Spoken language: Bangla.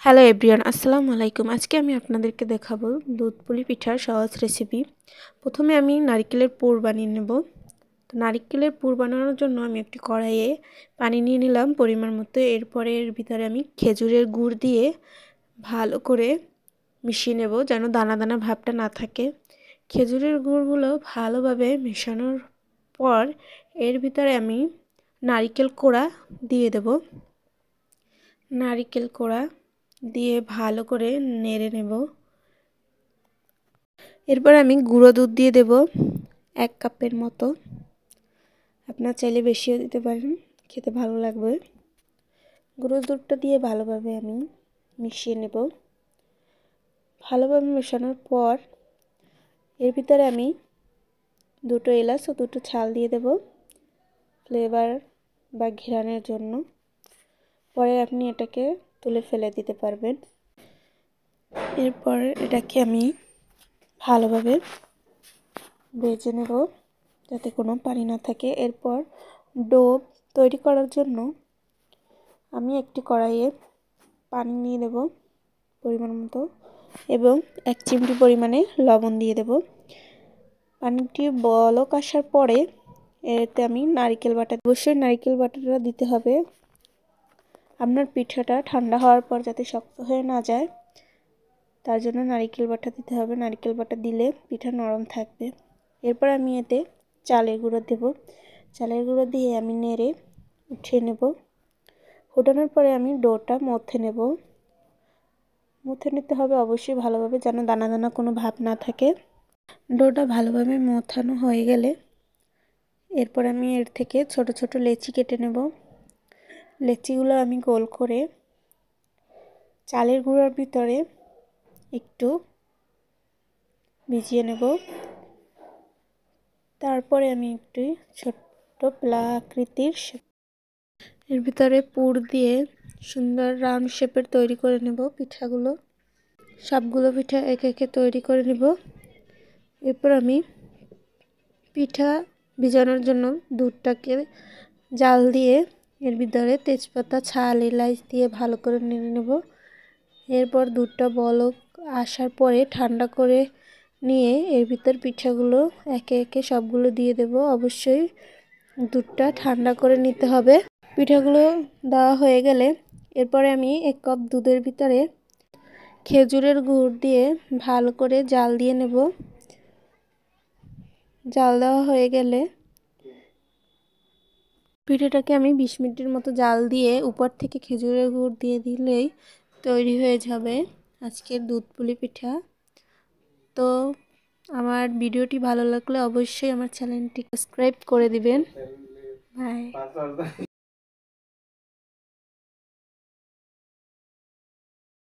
হ্যালো এভরিওয়ান, আসসালামু আলাইকুম। আজকে আমি আপনাদেরকে দেখাবো দুধ পুলি পিঠার সহজ রেসিপি। প্রথমে আমি নারকেলের পুর বানিয়ে নেব। তো নারকেলের পুর বানানোর জন্য আমি একটি কড়াইয়ে পানি নিয়ে নিলাম পরিমাণ মতো। এরপরে এর ভিতরে আমি খেজুরের গুড় দিয়ে ভালো করে মিশিয়ে নেব, যেন দানা দানা ভাবটা না থাকে। খেজুরের গুড়গুলো ভালোভাবে মেশানোর পর এর ভিতরে আমি নারকেল কোড়া দিয়ে দেব। নারকেল কোড়া দিয়ে ভালো করে নেড়ে নেব। এরপর আমি গুঁড়ো দুধ দিয়ে দেব 1 কাপের মতো। আপনারা চাইলে বেশিও দিতে পারেন, খেতে ভালো লাগবে। গুঁড়ো দুধটা দিয়ে ভালোভাবে আমি মিশিয়ে নেব। ভালোভাবে মেশানোর পর এর ভিতরে আমি 2টো এলাচ ও 2টো ছাল দিয়ে দেব ফ্লেভার বা ঘ্রাণের জন্য। পরে আপনি এটাকে তুলে ফেলে দিতে পারবেন। এরপর এটাকে আমি ভালোভাবে ভেজে নেব যাতে কোনো পানি না থাকে। এরপর ডো তৈরি করার জন্য আমি একটি কড়াইয়ে পানি নিয়ে দেব পরিমাণ মতো এবং 1 চিমটি পরিমাণে লবণ দিয়ে দেব। পানিটি বলক আসার পরে এতে আমি নারকেল বাটা, অবশ্যই নারকেল বাটাটা দিতে হবে। আপনার পিঠাটা ঠান্ডা হওয়ার পর যাতে শক্ত হয়ে না যায় তার জন্য নারকেল বাটা দিতে হবে। নারকেল বাটা দিলে পিঠা নরম থাকবে। এরপর আমি এতে চালের গুঁড়ো দেব। চালের গুঁড়ো দিয়ে আমি নেড়ে উঠিয়ে নেব। ফোটানোর পরে আমি ডোটা মথে নেব। মথে নিতে হবে অবশ্যই ভালোভাবে, যেন দানা দানা কোনো ভাব না থাকে। ডোটা ভালোভাবে মথানো হয়ে গেলে এরপর আমি এর থেকে ছোট ছোট লেচি কেটে নেব। লেচিগুলো আমি গোল করে চালের গুঁড়োর ভিতরে একটু ভিজিয়ে নেব। তারপরে আমি একটু ছোট্ট প্লা আকৃতির এর ভিতরে পুর দিয়ে সুন্দর রাউন্ড শেপের তৈরি করে নেব পিঠাগুলো। সবগুলো পিঠা একে একে তৈরি করে নেব। এরপর আমি পিঠা ভিজানোর জন্য দুধটাকে জাল দিয়ে এর ভিতরে তেজপাতা, ছাল, এলাচ দিয়ে ভালো করে নেড়ে নেব। এরপর দুধটা বলক আসার পরে ঠান্ডা করে নিয়ে এর ভিতর পিঠাগুলো একে একে সবগুলো দিয়ে দেব। অবশ্যই দুধটা ঠান্ডা করে নিতে হবে। পিঠাগুলো দেওয়া হয়ে গেলে এরপরে আমি 1 কাপ দুধের ভিতরে খেজুরের গুড় দিয়ে ভালো করে জাল দিয়ে নেব। জাল দেওয়া হয়ে গেলে পিঠাটাকে আমি 20 মিনিটের মতো জাল দিয়ে উপর থেকে খেজুরের গুড় দিয়ে দিলেই তৈরি হয়ে যাবে আজকের দুধ পুলি পিঠা। তো আমার ভিডিওটি ভালো লাগলে অবশ্যই আমার চ্যানেলটি সাবস্ক্রাইব করে দিবেন। বাই।